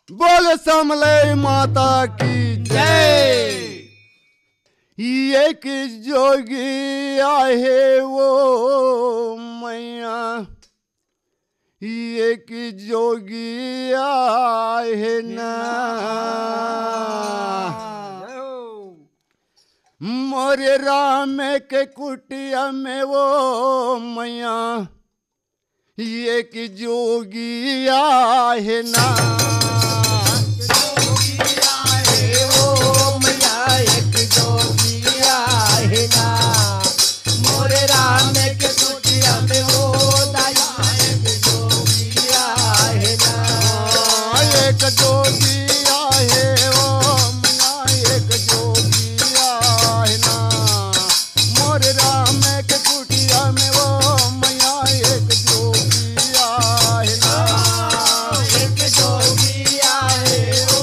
बोल समले माता की जय। एक जोगी आहे वो मैया, एक जोगी आहे ना, मोरे राम के कुटिया में वो मैया, एक जोगी आहे ना। मोरे राम के कुटिया में वो दया एक जोगी आहे ना। एक जोगी आहे वो मैया, एक जोगी आहे ना, मोरे राम के कुटिया में वो मैया, एक जोगी आहे ना। एक जोगी आहे वो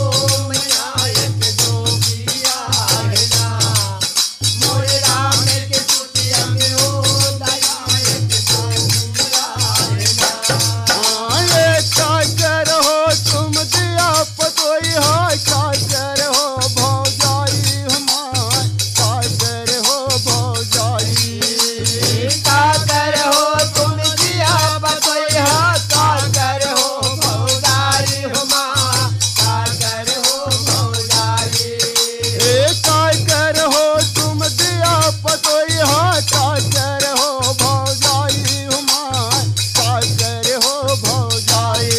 मैया, एक जोगी आहे ना। मोरे राम के कुटिया में वो दया एक जोगी आहे ना। ये काकर हो तुम दिया पतोई हो, काकर हो भौजाई हमार, काकर हो भौजाई। काकर हो तुम दिया बतोई हो, काकर हो भौजाई हुमा, काकर हो भौजाई। काकर हो तुम दिया पतोई हो, काकर हो भौजाई हमार, काकर हो भौजाई।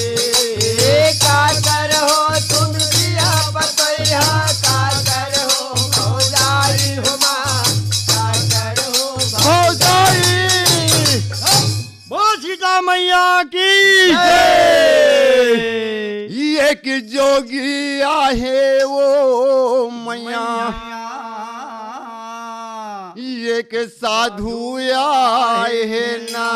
काकर हो तुम दिया बतोई हो, काकर हो भौजाई हुमा, काकर हो भौजाई। बोल सीता मैया की एक जोगी आहे वो मैया, एक साधु आहे ना,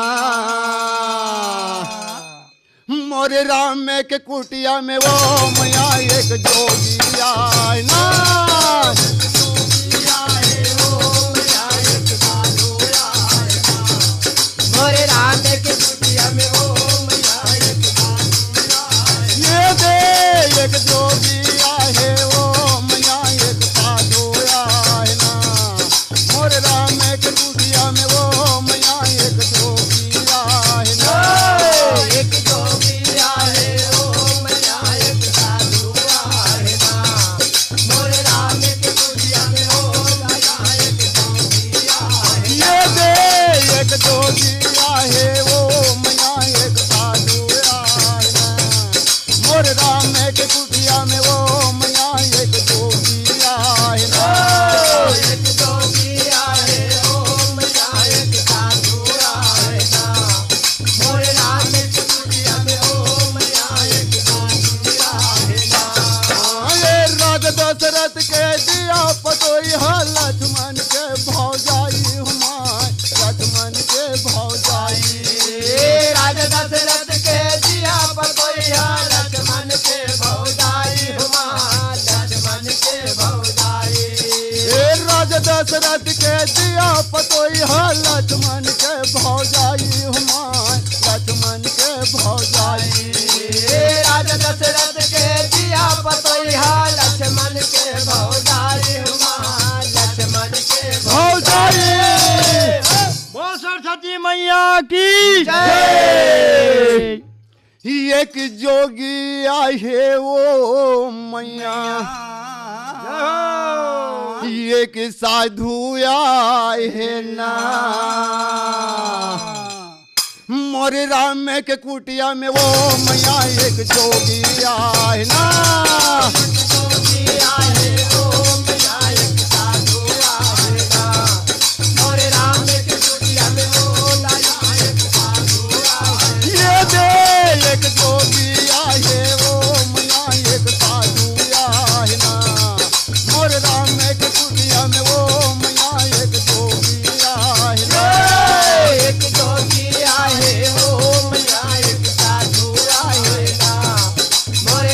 मोरे राम के कुटिया में वो मैया, एक जोगी आहे ना। मोरे राम के कुटिया में वो मैया एक ये दे एक जोगी आहे वो मैया, एक साधु आहे ना, मोरे राम के कुटिया में वो मैया, एक जोगी आहे ना। एक जोगी आहे वो मैया, एक साधु आहे ना। मोरे राम के कुटिया में वो दया एक जोगी आहे ना। ये दे एक जोगी आहे वो मैया, एक साधु आहे ना, मोरे राम के कुटिया में वो मैया, एक जोगी आहे ना। एक जोगी आहे वो मैया, एक साधु आहे ना। मोरे राम के कुटिया में वो मैया, एक जोगी आहे ना। ये राज दशरथ के दिया पतोई हो, लक्ष्मण के भौजाई हमार, लक्ष्मण के भौजाई। राजा दशरथ के दिया पतोई है, लक्ष्मण के भौजाई हुमा, लक्ष्मण के भौजाई। राजा दशरथ के दिया पतोई हो, लक्ष्मण के भौजाई हमार, लक्ष्मण के भौजाई। राजा दशरथ के दिया पतोई है, लक्ष्मण के भौजाई हुमा, लक्ष्मण के भौजाई। बोल सरस्वती मैया की जय। एक जोगी आहे वो मैया, एक साधु आहे ना, मोरे राम के कुटिया में वो मैया, एक जोगी आहे ना। जोगी आहे वो मैया, एक साधु आहे ना। मोरे राम के कुटिया में वो दया एक साधु आहे ना। ये दे एक जोगी आहे वो मैया, एक साधु आहे ना, मोरे राम के कुटिया में वो मैया, एक जोगी आहे ना। एक जोगी आहे वो मैया, एक साधु आहे ना। मोरे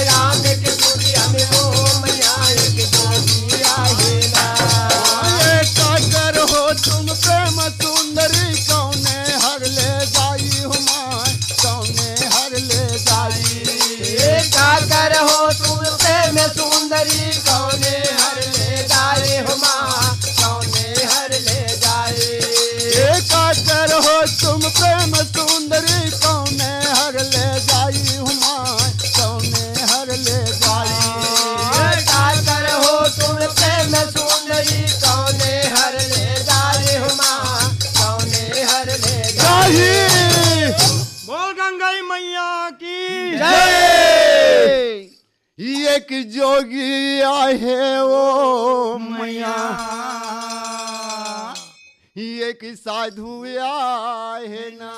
एक जोगी आहे ओ मैया एक साधू आहे ना